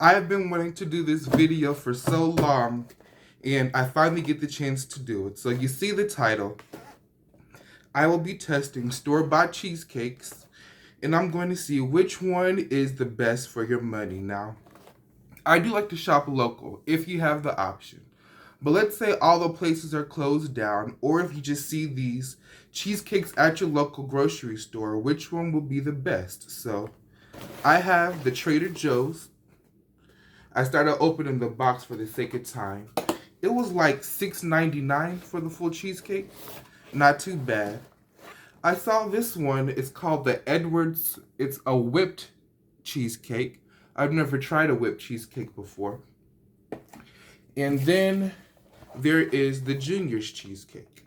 I have been wanting to do this video for so long, and I finally get the chance to do it. So you see the title. I will be testing store-bought cheesecakes, and I'm going to see which one is the best for your money. Now, I do like to shop local if you have the option. But let's say all the places are closed down, or if you just see these cheesecakes at your local grocery store, which one will be the best? So I have the Trader Joe's. I started opening the box for the sake of time. It was like $6.99 for the full cheesecake. Not too bad. I saw this one. It's called the Edwards. It's a whipped cheesecake. I've never tried a whipped cheesecake before. And then there is the Junior's cheesecake.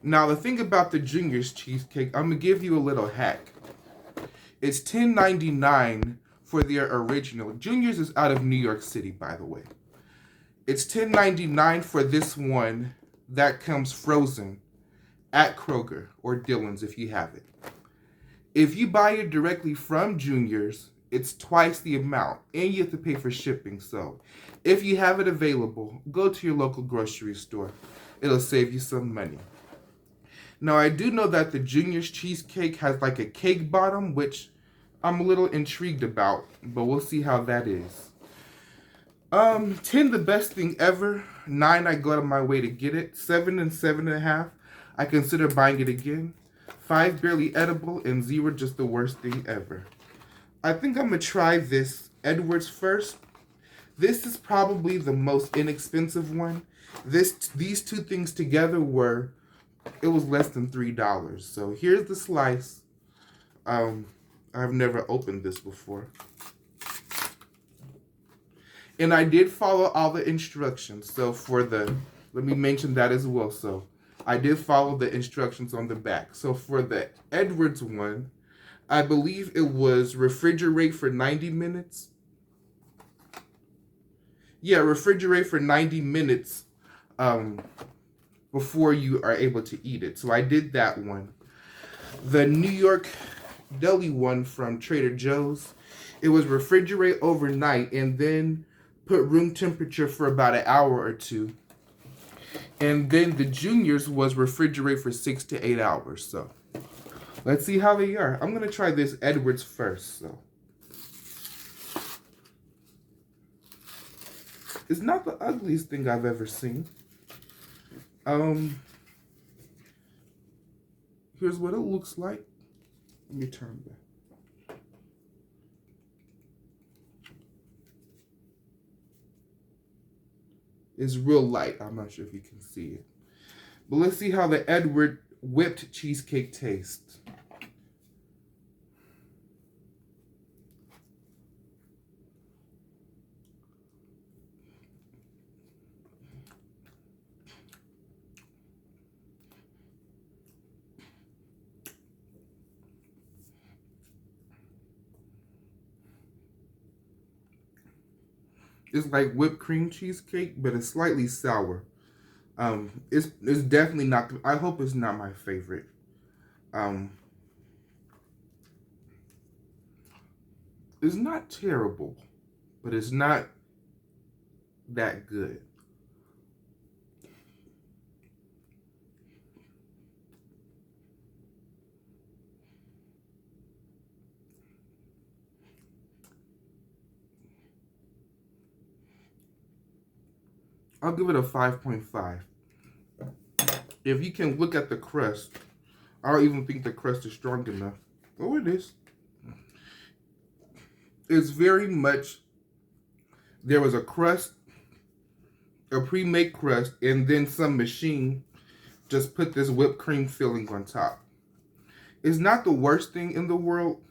Now, the thing about the Junior's cheesecake, I'm going to give you a little hack. It's $10.99 for their original. Junior's is out of New York City, by the way. It's $10.99 for this one that comes frozen at Kroger or Dillon's if you have it. If you buy it directly from Junior's, it's twice the amount, and you have to pay for shipping. So if you have it available, go to your local grocery store. It'll save you some money. Now, I do know that the Junior's cheesecake has like a cake bottom, which I'm a little intrigued about, but we'll see how that is. 10, the best thing ever. 9, I go out of my way to get it. 7 and 7.5, I consider buying it again. 5, barely edible, and 0, just the worst thing ever. I think I'm going to try this Edwards first. This is probably the most inexpensive one. These two things together it was less than $3. So here's the slice. I've never opened this before. And I did follow all the instructions. So let me mention that as well. So I did follow the instructions on the back. So for the Edwards one, I believe it was refrigerate for 90 minutes. Yeah, refrigerate for 90 minutes before you are able to eat it. So I did that one. The New York deli one from Trader Joe's, it was refrigerate overnight and then put room temperature for about an hour or two. And then the Junior's was refrigerate for 6 to 8 hours. So let's see how they are. I'm going to try this Edwards first. So it's not the ugliest thing I've ever seen. Here's what it looks like. Let me turn back. It's real light. I'm not sure if you can see it. But let's see how the Edward whipped cheesecake tastes. It's like whipped cream cheesecake, but it's slightly sour. It's definitely not. I hope it's not my favorite. It's not terrible, but it's not that good. I'll give it a 5.5. If you can look at the crust, I don't even think the crust is strong enough. Oh, it is. It's very much, there was a crust, a pre-made crust, and then some machine just put this whipped cream filling on top. It's not the worst thing in the world,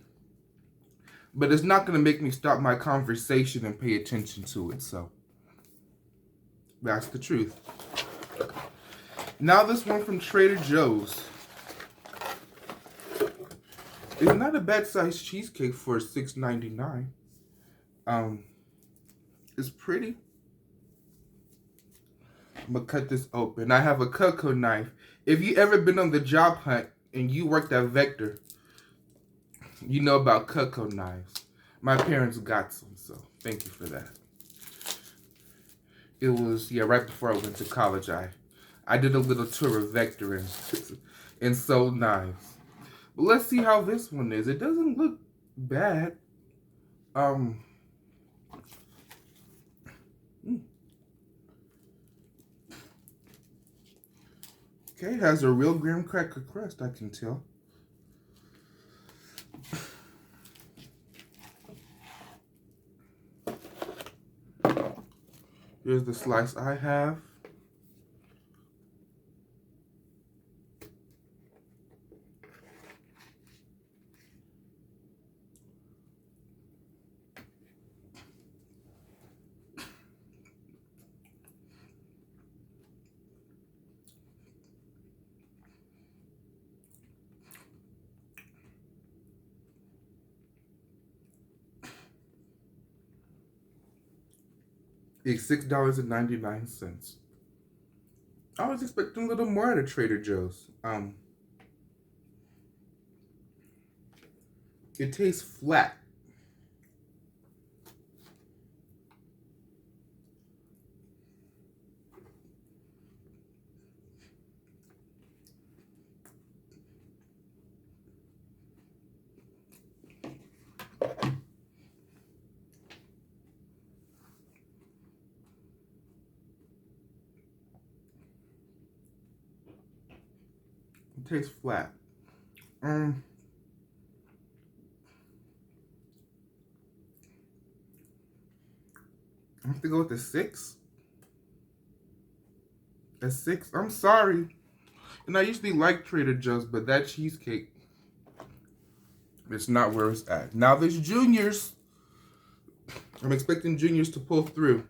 but it's not going to make me stop my conversation and pay attention to it, so that's the truth. Now this one from Trader Joe's. It's not a bad sized cheesecake for $6.99. It's pretty. I'm gonna cut this open. I have a Cutco knife. If you ever been on the job hunt and you worked at Vector, you know about Cutco knives. My parents got some, so thank you for that. It was, yeah, right before I went to college. I did a little tour of Vector and sold knives. But let's see how this one is. It doesn't look bad. Um, okay, it has a real graham cracker crust, I can tell. Here's the slice I have. It's $6.99. I was expecting a little more at a Trader Joe's. It tastes flat. It tastes flat. I have to go with a 6. A 6. I'm sorry. And I usually like Trader Joe's, but that cheesecake, it's not where it's at. Now there's Junior's. I'm expecting Junior's to pull through.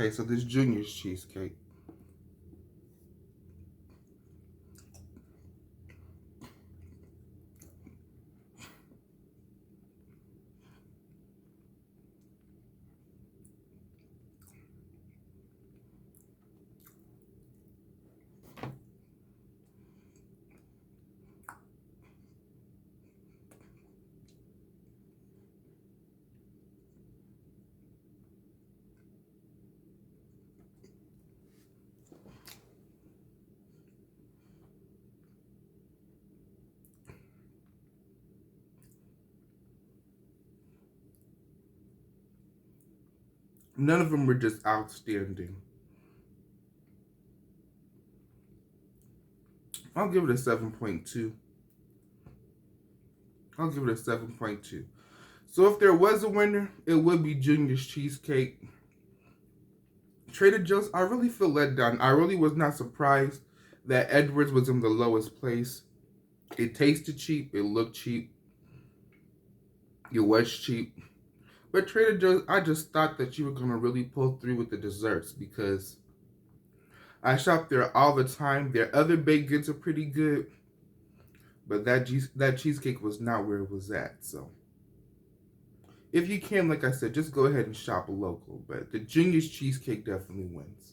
Okay, so this Junior's cheesecake. None of them were just outstanding. I'll give it a 7.2. I'll give it a 7.2. So if there was a winner, it would be Junior's cheesecake. Trader Joe's, I really feel let down. I really was not surprised that Edwards was in the lowest place. It tasted cheap. It looked cheap. It was cheap. But Trader Joe's, I just thought that you were going to really pull through with the desserts because I shop there all the time. Their other baked goods are pretty good. But that cheesecake was not where it was at. So if you can, like I said, just go ahead and shop local. But the Junior's cheesecake definitely wins.